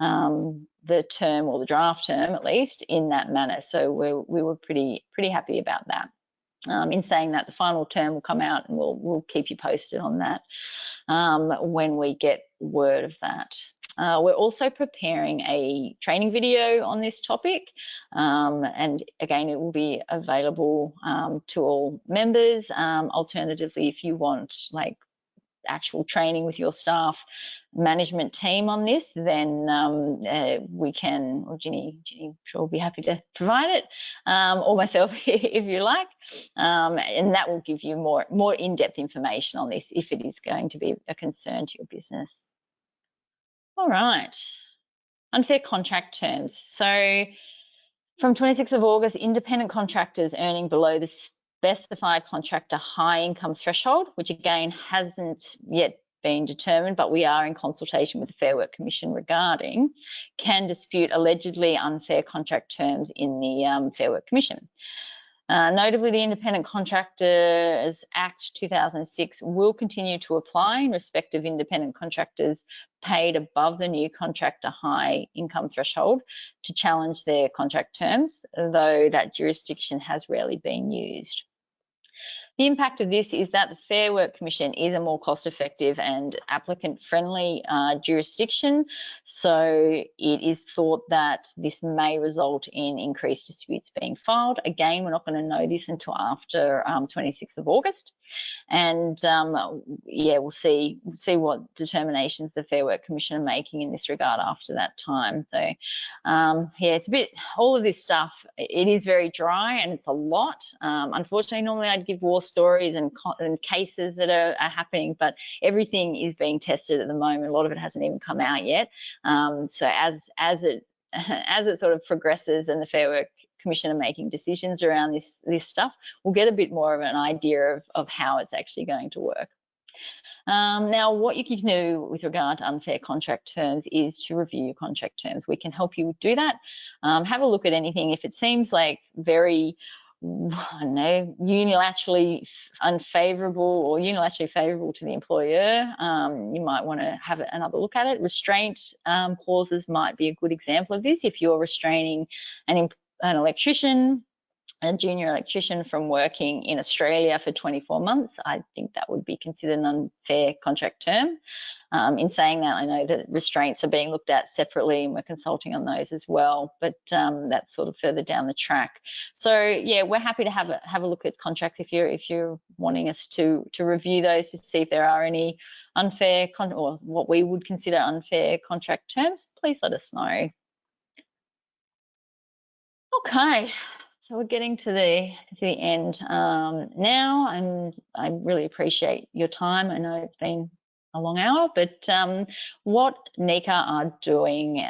the term, or the draft term at least, in that manner. So we were pretty happy about that. In saying that, the final term will come out and we'll keep you posted on that when we get word of that. We're also preparing a training video on this topic, and again, it will be available to all members. Alternatively, if you want like actual training with your staff management team on this, then we can, or Ginny sure will be happy to provide it, or myself if you like, and that will give you more in-depth information on this if it is going to be a concern to your business. All right, unfair contract terms. So from 26th of August, independent contractors earning below the specified contractor high income threshold, which again hasn't yet been determined, but we are in consultation with the Fair Work Commission regarding, can dispute allegedly unfair contract terms in the Fair Work Commission. Notably, the Independent Contractors Act 2006 will continue to apply in respect of independent contractors paid above the new contractor high income threshold to challenge their contract terms, though that jurisdiction has rarely been used. The impact of this is that the Fair Work Commission is a more cost-effective and applicant-friendly jurisdiction, so it is thought that this may result in increased disputes being filed. Again, we're not going to know this until after 26th of August, and yeah, we'll see what determinations the Fair Work Commission are making in this regard after that time. So yeah, it's a bit, all of this stuff, it is very dry and it's a lot. Unfortunately, normally I'd give war stories and cases that are happening, but everything is being tested at the moment. A lot of it hasn't even come out yet. So as it sort of progresses and the Fair Work Commission are making decisions around this stuff, we'll get a bit more of an idea of how it's actually going to work. Now, what you can do with regard to unfair contract terms is to review your contract terms. We can help you do that. Have a look at anything. If it seems like very, I don't know, unilaterally unfavourable or unilaterally favourable to the employer, you might want to have another look at it. Restraint clauses might be a good example of this. If you're restraining an electrician, a junior electrician, from working in Australia for 24 months, I think that would be considered an unfair contract term. In saying that, I know that restraints are being looked at separately and we're consulting on those as well, but that's sort of further down the track. So yeah, we're happy to have a look at contracts if you're wanting us to review those to see if there are any unfair or what we would consider unfair contract terms. Please let us know. Okay. So we're getting to the end now, and I really appreciate your time. I know it's been a long hour, but what NICA are doing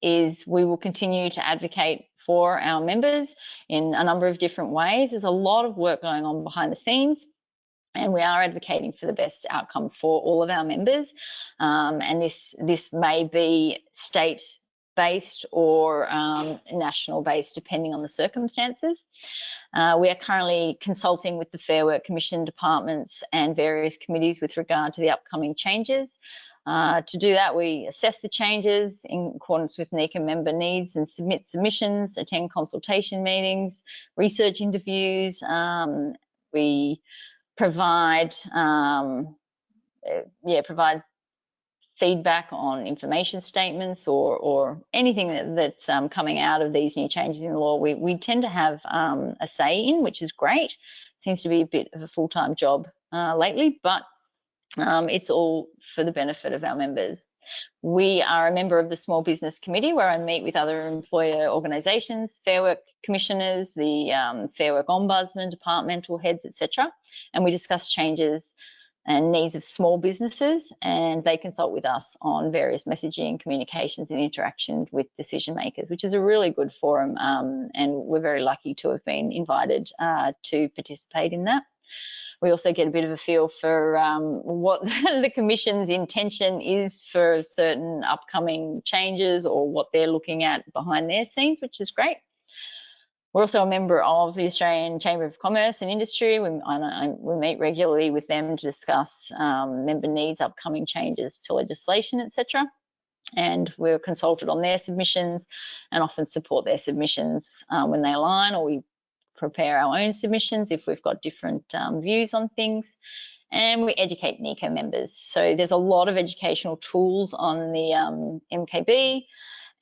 is we will continue to advocate for our members in a number of different ways. There's a lot of work going on behind the scenes, And we are advocating for the best outcome for all of our members. And this may be state-based or national-based, depending on the circumstances. We are currently consulting with the Fair Work Commission departments and various committees with regard to the upcoming changes. To do that, we assess the changes in accordance with NECA member needs and submit submissions, attend consultation meetings, research interviews. We provide provide feedback on information statements or anything that's coming out of these new changes in law. We tend to have a say in, which is great. Seems to be a bit of a full-time job lately, but it's all for the benefit of our members. We are a member of the Small Business Committee, where I meet with other employer organisations, Fair Work Commissioners, the Fair Work Ombudsman, departmental heads, etc. And we discuss changes and needs of small businesses, and they consult with us on various messaging, communications and interaction with decision makers, which is a really good forum, and we're very lucky to have been invited to participate in that. We also get a bit of a feel for what the Commission's intention is for certain upcoming changes or what they're looking at behind their scenes, which is great. We're also a member of the Australian Chamber of Commerce and Industry. We meet regularly with them to discuss member needs, upcoming changes to legislation, etc. And we're consulted on their submissions and often support their submissions when they align, or we prepare our own submissions if we've got different views on things. And we educate NECA members. So there's a lot of educational tools on the MKB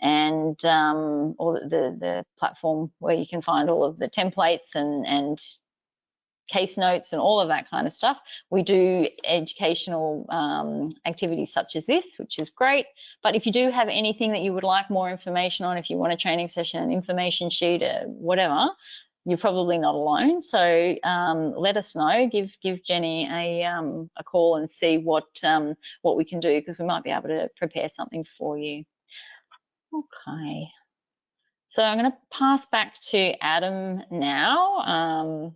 and or the platform where you can find all of the templates and case notes and all of that kind of stuff. We do educational activities such as this, which is great. But if you do have anything that you would like more information on, if you want a training session, an information sheet, whatever, you're probably not alone. So let us know. Give Jenny a call and see what we can do, because we might be able to prepare something for you. Okay. So I'm going to pass back to Adam now. I'm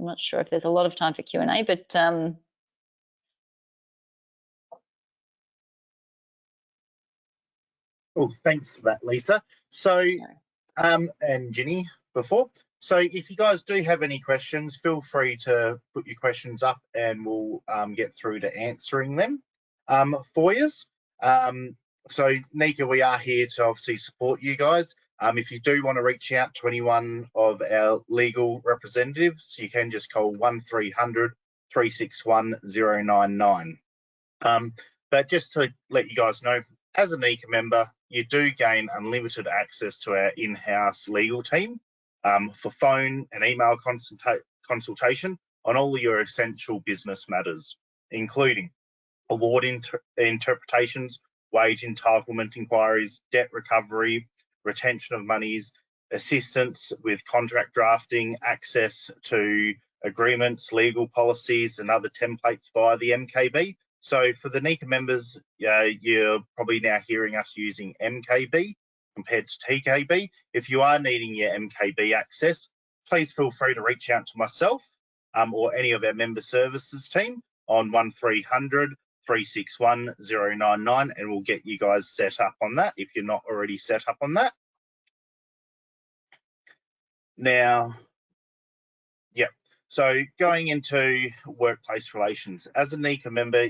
not sure if there's a lot of time for Q&A, but Well, thanks for that, Lisa. So, and Ginny before. So if you guys do have any questions, feel free to put your questions up and we'll get through to answering them for you. So NECA, we are here to obviously support you guys. If you do want to reach out to any one of our legal representatives, you can just call 1300 361 099. But just to let you guys know, as a NECA member, you do gain unlimited access to our in-house legal team for phone and email consultation on all your essential business matters, including award interpretations, wage entitlement inquiries, debt recovery, retention of monies, assistance with contract drafting, access to agreements, legal policies and other templates via the MKB. So for the NECA members, you're probably now hearing us using MKB compared to TKB. If you are needing your MKB access, please feel free to reach out to myself or any of our member services team on 1300 361 099, and we'll get you guys set up on that if you're not already set up on that. Now, so going into workplace relations, as a NECA member,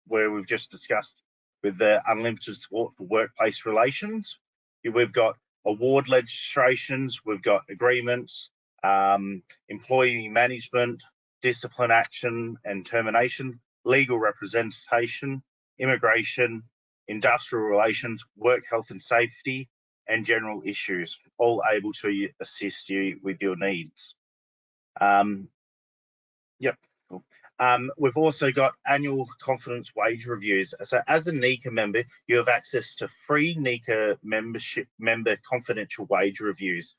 where we've just discussed with the unlimited support for workplace relations, we've got award legislations, we've got agreements, employee management, discipline action and termination, legal representation, immigration, industrial relations, work health and safety, and general issues, all able to assist you with your needs. Cool. We've also got annual confidence wage reviews. So as a NECA member, you have access to free NECA member confidential wage reviews.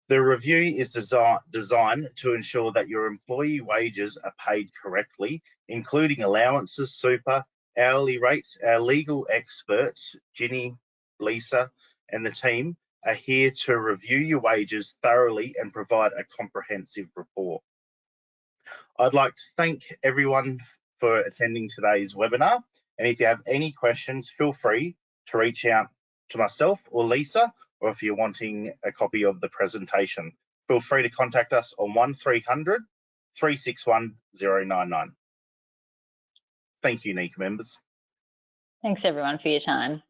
The review is designed to ensure that your employee wages are paid correctly, including allowances, super, hourly rates. Our legal experts, Ginny, Lisa, and the team are here to review your wages thoroughly and provide a comprehensive report. I'd like to thank everyone for attending today's webinar. And if you have any questions, feel free to reach out to myself or Lisa, or if you're wanting a copy of the presentation, feel free to contact us on 1300 361 099. Thank you, NECA members. Thanks everyone for your time.